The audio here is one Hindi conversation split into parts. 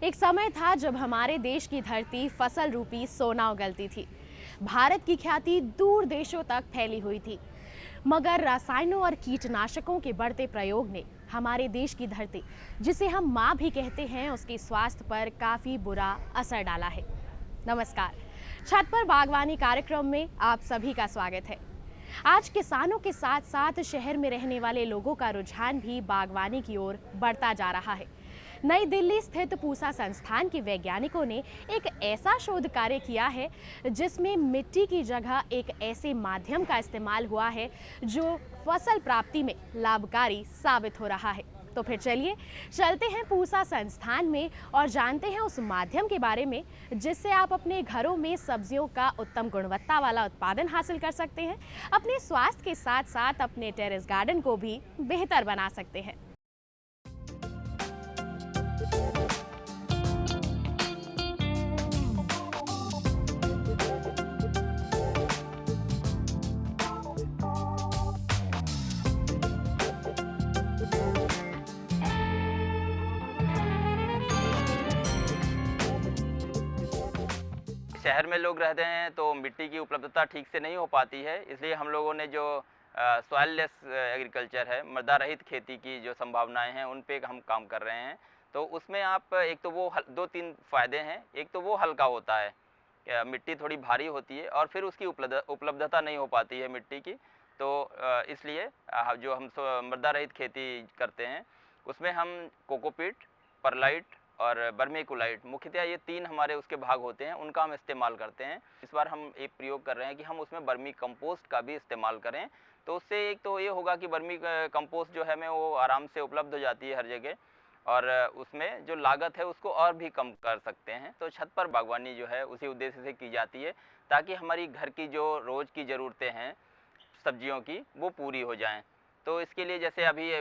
एक समय था जब हमारे देश की धरती फसल रूपी सोना उगलती थी। भारत की ख्याति दूर देशों तक फैली हुई थी। मगर रसायनों और कीटनाशकों के बढ़ते प्रयोग ने हमारे देश की धरती, जिसे हम माँ भी कहते हैं, उसके स्वास्थ्य पर काफी बुरा असर डाला है। नमस्कार, छत पर बागवानी कार्यक्रम में आप सभी का स्वागत है। आज किसानों के साथ साथ शहर में रहने वाले लोगों का रुझान भी बागवानी की ओर बढ़ता जा रहा है। नई दिल्ली स्थित पूसा संस्थान के वैज्ञानिकों ने एक ऐसा शोध कार्य किया है जिसमें मिट्टी की जगह एक ऐसे माध्यम का इस्तेमाल हुआ है जो फसल प्राप्ति में लाभकारी साबित हो रहा है। तो फिर चलिए चलते हैं पूसा संस्थान में और जानते हैं उस माध्यम के बारे में जिससे आप अपने घरों में सब्जियों का उत्तम गुणवत्ता वाला उत्पादन हासिल कर सकते हैं, अपने स्वास्थ्य के साथ साथ अपने टेरेस गार्डन को भी बेहतर बना सकते हैं। शहर में लोग रहते हैं तो मिट्टी की उपलब्धता ठीक से नहीं हो पाती है, इसलिए हम लोगों ने जो सॉइल लेस एग्रीकल्चर है, मृदा रहित खेती की जो संभावनाएं हैं उन पे हम काम कर रहे हैं। तो उसमें आप एक तो वो दो तीन फायदे हैं। एक तो वो हल्का होता है, मिट्टी थोड़ी भारी होती है और फिर उसकी उपलब्धता नहीं हो पाती है मिट्टी की। तो इसलिए जो हम मृदा रहित खेती करते हैं उसमें हम कोकोपीट, परलाइट और बर्मीकुलाइट, मुख्यतः ये तीन हमारे उसके भाग होते हैं, उनका हम इस्तेमाल करते हैं। इस बार हम एक प्रयोग कर रहे हैं कि हम उसमें बर्मी कंपोस्ट का भी इस्तेमाल करें। तो उससे एक तो ये होगा कि बर्मी कंपोस्ट जो है वो आराम से उपलब्ध हो जाती है हर जगह, और उसमें जो लागत है उसको और भी कम कर सकते हैं। तो छत पर बागवानी जो है उसी उद्देश्य से की जाती है ताकि हमारी घर की जो रोज़ की ज़रूरतें हैं सब्जियों की वो पूरी हो जाएं। तो इसके लिए जैसे अभी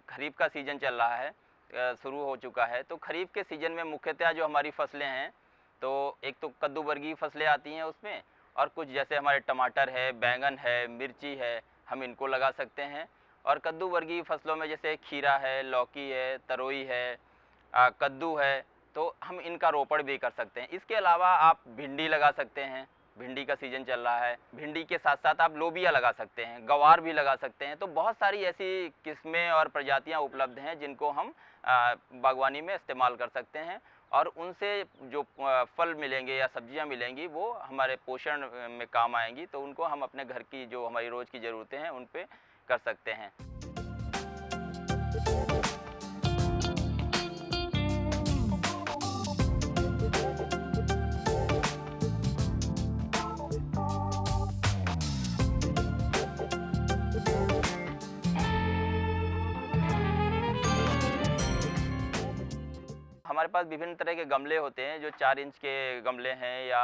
खरीफ का सीज़न चल रहा है, शुरू हो चुका है, तो खरीफ के सीज़न में मुख्यतः जो हमारी फसलें हैं, तो एक तो कद्दू वर्गीय फसलें आती हैं उसमें, और कुछ जैसे हमारे टमाटर है, बैंगन है, मिर्ची है, हम इनको लगा सकते हैं। और कद्दू वर्गीय फसलों में जैसे खीरा है, लौकी है, तरोई है, कद्दू है, तो हम इनका रोपण भी कर सकते हैं। इसके अलावा आप भिंडी लगा सकते हैं, भिंडी का सीज़न चल रहा है, भिंडी के साथ साथ आप लोबिया लगा सकते हैं, गवार भी लगा सकते हैं। तो बहुत सारी ऐसी किस्में और प्रजातियां उपलब्ध हैं जिनको हम बागवानी में इस्तेमाल कर सकते हैं, और उनसे जो फल मिलेंगे या सब्जियां मिलेंगी वो हमारे पोषण में काम आएंगी। तो उनको हम अपने घर की जो हमारी रोज़ की ज़रूरतें हैं उन पे कर सकते हैं। हमारे पास विभिन्न तरह के गमले होते हैं, जो 4 इंच के गमले हैं या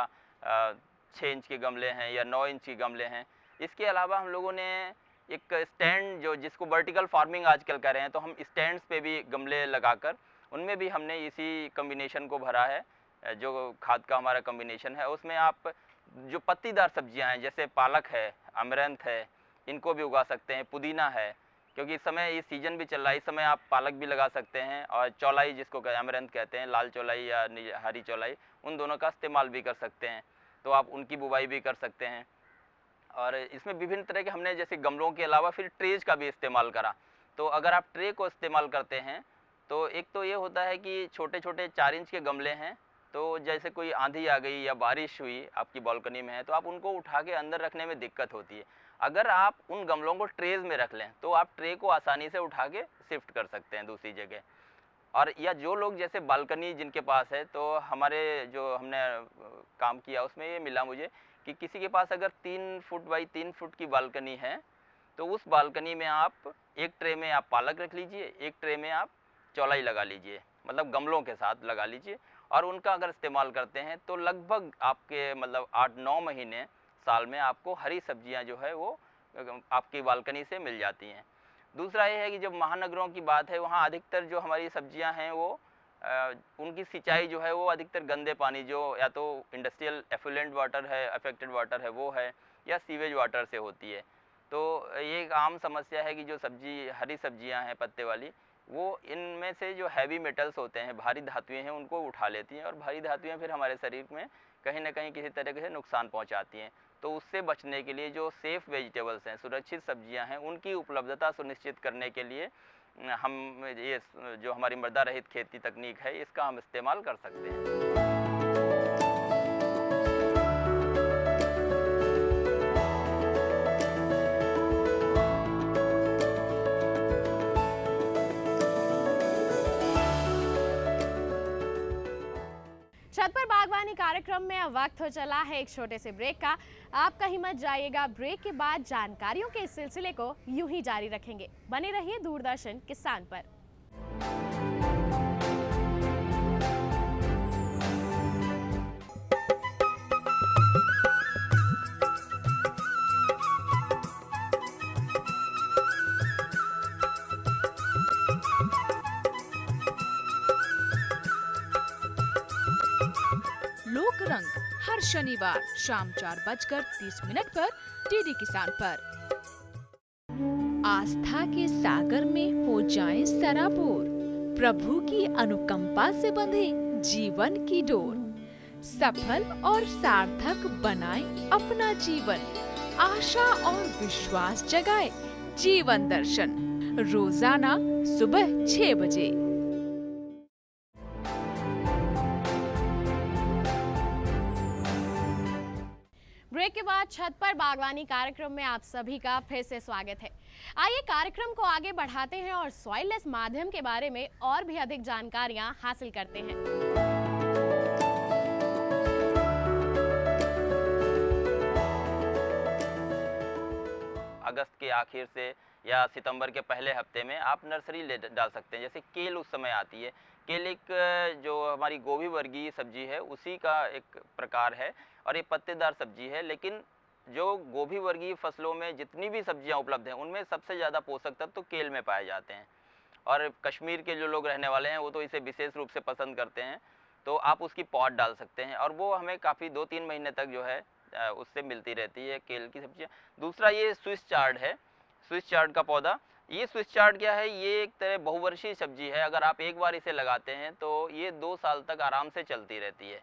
6 इंच के गमले हैं या 9 इंच के गमले हैं। इसके अलावा हम लोगों ने एक स्टैंड, जो जिसको वर्टिकल फार्मिंग आजकल कर रहे हैं, तो हम स्टैंड्स पे भी गमले लगाकर उनमें भी हमने इसी कॉम्बिनेशन को भरा है। जो खाद का हमारा कॉम्बिनेशन है उसमें आप जो पत्तीदार सब्जियां हैं जैसे पालक है, अमरंथ है, इनको भी उगा सकते हैं, पुदीना है, क्योंकि इस समय ये सीजन भी चल रहा है, इस समय आप पालक भी लगा सकते हैं, और चौलाई जिसको अमरंथ कहते हैं, लाल चौलाई या हरी चौलाई, उन दोनों का इस्तेमाल भी कर सकते हैं। तो आप उनकी बुवाई भी कर सकते हैं। और इसमें विभिन्न तरह के हमने जैसे गमलों के अलावा फिर ट्रेज का भी इस्तेमाल करा। तो अगर आप ट्रे को इस्तेमाल करते हैं तो एक तो ये होता है कि छोटे छोटे 4 इंच के गमले हैं, तो जैसे कोई आंधी आ गई या बारिश हुई आपकी बालकनी में है, तो आप उनको उठा के अंदर रखने में दिक्कत होती है। अगर आप उन गमलों को ट्रेज में रख लें तो आप ट्रे को आसानी से उठा के शिफ्ट कर सकते हैं दूसरी जगह। और या जो लोग जैसे बालकनी जिनके पास है, तो हमारे जो हमने काम किया उसमें ये मिला मुझे कि किसी के पास अगर 3 फुट बाई 3 फुट की बालकनी है, तो उस बालकनी में आप एक ट्रे में आप पालक रख लीजिए, एक ट्रे में आप चौलाई लगा लीजिए, मतलब गमलों के साथ लगा लीजिए, और उनका अगर इस्तेमाल करते हैं तो लगभग आपके मतलब 8-9 महीने साल में आपको हरी सब्जियां जो है वो आपकी बालकनी से मिल जाती हैं। दूसरा ये है कि जब महानगरों की बात है, वहाँ अधिकतर जो हमारी सब्जियां हैं वो उनकी सिंचाई जो है वो अधिकतर गंदे पानी, जो या तो इंडस्ट्रियल एफुलेंट वाटर है, अफेक्टेड वाटर है वो है, या सीवेज वाटर से होती है। तो ये एक आम समस्या है कि जो हरी सब्जियां हैं पत्ते वाली, वो इनमें से जो हैवी मेटल्स होते हैं, भारी धातुएं हैं, उनको उठा लेती हैं और भारी धातुएं फिर हमारे शरीर में कहीं ना कहीं किसी तरह से नुकसान पहुंचाती हैं। तो उससे बचने के लिए जो सेफ़ वेजिटेबल्स हैं, सुरक्षित सब्जियां हैं, उनकी उपलब्धता सुनिश्चित करने के लिए हम ये जो हमारी मृदा रहित खेती तकनीक है, इसका हम इस्तेमाल कर सकते हैं। छत पर बागवानी कार्यक्रम में अब वक्त हो चला है एक छोटे से ब्रेक का। आप कहीं मत जाइएगा, ब्रेक के बाद जानकारियों के इस सिलसिले को यूं ही जारी रखेंगे। बने रहिए दूरदर्शन किसान पर। लोक रंग हर शनिवार शाम 4:30 पर डीडी किसान पर। आस्था के सागर में हो जाएं सराबोर, प्रभु की अनुकंपा से बंधे जीवन की डोर। सफल और सार्थक बनाएं अपना जीवन, आशा और विश्वास जगाए जीवन दर्शन। रोजाना सुबह 6 बजे। ब्रेक के बाद छत पर बागवानी कार्यक्रम में आप सभी का फिर से स्वागत है। आइए कार्यक्रम को आगे बढ़ाते हैं और सॉइललेस माध्यम के बारे में और भी अधिक जानकारियां हासिल करते हैं। अगस्त के आखिर से या सितंबर के पहले हफ्ते में आप नर्सरी ले डाल सकते हैं। जैसे केल उस समय आती है। केल एक जो हमारी गोभी वर्गीय सब्जी है, उसी का एक प्रकार है और ये पत्तेदार सब्जी है। लेकिन जो गोभी वर्गीय फसलों में जितनी भी सब्जियां उपलब्ध हैं, उनमें सबसे ज़्यादा पोषक तत्व तो केल में पाए जाते हैं। और कश्मीर के जो लोग रहने वाले हैं, वो तो इसे विशेष रूप से पसंद करते हैं। तो आप उसकी पॉट डाल सकते हैं और वो हमें काफ़ी 2-3 महीने तक जो है उससे मिलती रहती है केल की सब्जियाँ। दूसरा ये स्विस चार्ड है, स्विस चार्ड का पौधा। ये स्विस चार्ड क्या है? ये एक तरह बहुवर्षीय सब्जी है। अगर आप एक बार इसे लगाते हैं तो ये 2 साल तक आराम से चलती रहती है।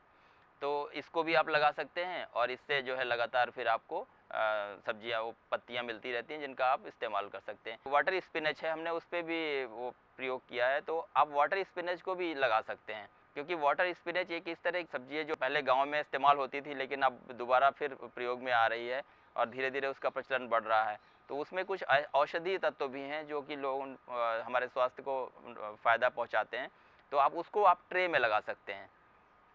तो इसको भी आप लगा सकते हैं और इससे जो है लगातार फिर आपको सब्जियां, वो पत्तियां मिलती रहती हैं, जिनका आप इस्तेमाल कर सकते हैं। वाटर स्पिनच है, हमने उस पर भी वो प्रयोग किया है, तो आप वाटर स्पिनच को भी लगा सकते हैं। क्योंकि वाटर स्पिनच एक इस तरह की सब्जी है जो पहले गाँव में इस्तेमाल होती थी, लेकिन अब दोबारा फिर प्रयोग में आ रही है और धीरे धीरे उसका प्रचलन बढ़ रहा है। तो उसमें कुछ औषधीय तत्व भी हैं जो कि हमारे स्वास्थ्य को फ़ायदा पहुँचाते हैं। तो आप उसको ट्रे में लगा सकते हैं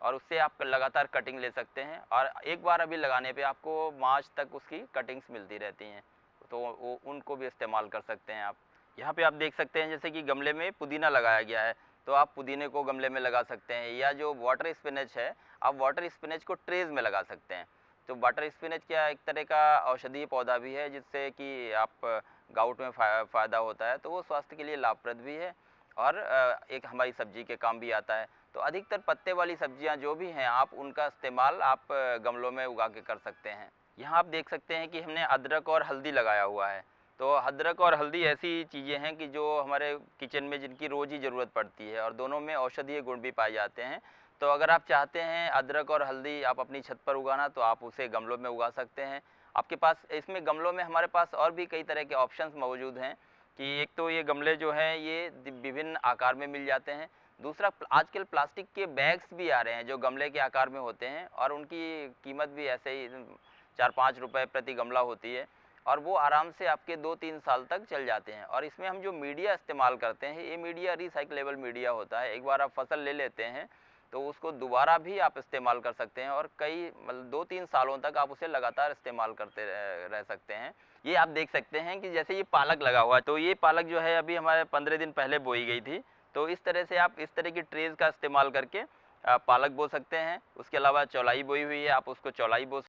और उससे आप लगातार कटिंग ले सकते हैं और एक बार अभी लगाने पे आपको मार्च तक उसकी कटिंग्स मिलती रहती हैं। तो वो उनको भी इस्तेमाल कर सकते हैं आप। यहाँ पे आप देख सकते हैं जैसे कि गमले में पुदीना लगाया गया है, तो आप पुदीने को गमले में लगा सकते हैं, या जो वाटर स्पिनच है, आप वाटर स्पिनच को ट्रेज में लगा सकते हैं। तो वाटर स्पिनच क्या एक तरह का औषधीय पौधा भी है, जिससे कि आप गाउट में फ़ायदा होता है, तो वो स्वास्थ्य के लिए लाभप्रद भी है और एक हमारी सब्जी के काम भी आता है। तो अधिकतर पत्ते वाली सब्जियां जो भी हैं, आप उनका इस्तेमाल आप गमलों में उगा के कर सकते हैं। यहाँ आप देख सकते हैं कि हमने अदरक और हल्दी लगाया हुआ है। तो अदरक और हल्दी ऐसी चीज़ें हैं कि जो हमारे किचन में जिनकी रोज़ ही ज़रूरत पड़ती है और दोनों में औषधीय गुण भी पाए जाते हैं। तो अगर आप चाहते हैं अदरक और हल्दी आप अपनी छत पर उगाना, तो आप उसे गमलों में उगा सकते हैं। आपके पास इसमें गमलों में हमारे पास और भी कई तरह के ऑप्शंस मौजूद हैं कि एक तो ये गमले जो हैं ये विभिन्न आकार में मिल जाते हैं। दूसरा, आजकल प्लास्टिक के बैग्स भी आ रहे हैं जो गमले के आकार में होते हैं और उनकी कीमत भी ऐसे ही 4-5 रुपए प्रति गमला होती है और वो आराम से आपके 2-3 साल तक चल जाते हैं। और इसमें हम जो मीडिया इस्तेमाल करते हैं, ये मीडिया रिसाइक्लेबल मीडिया होता है। एक बार आप फसल ले लेते हैं तो उसको दोबारा भी आप इस्तेमाल कर सकते हैं और कई 2-3 सालों तक आप उसे लगातार इस्तेमाल करते रह सकते हैं। ये आप देख सकते हैं कि जैसे ये पालक लगा हुआ है, तो ये पालक जो है अभी हमारे 15 दिन पहले बोई गई थी। तो इस तरह से आप इस तरह की ट्रेज का इस्तेमाल करके पालक बो सकते हैं। उसके अलावा चौलाई बोई हुई है, आप उसको चौलाई बो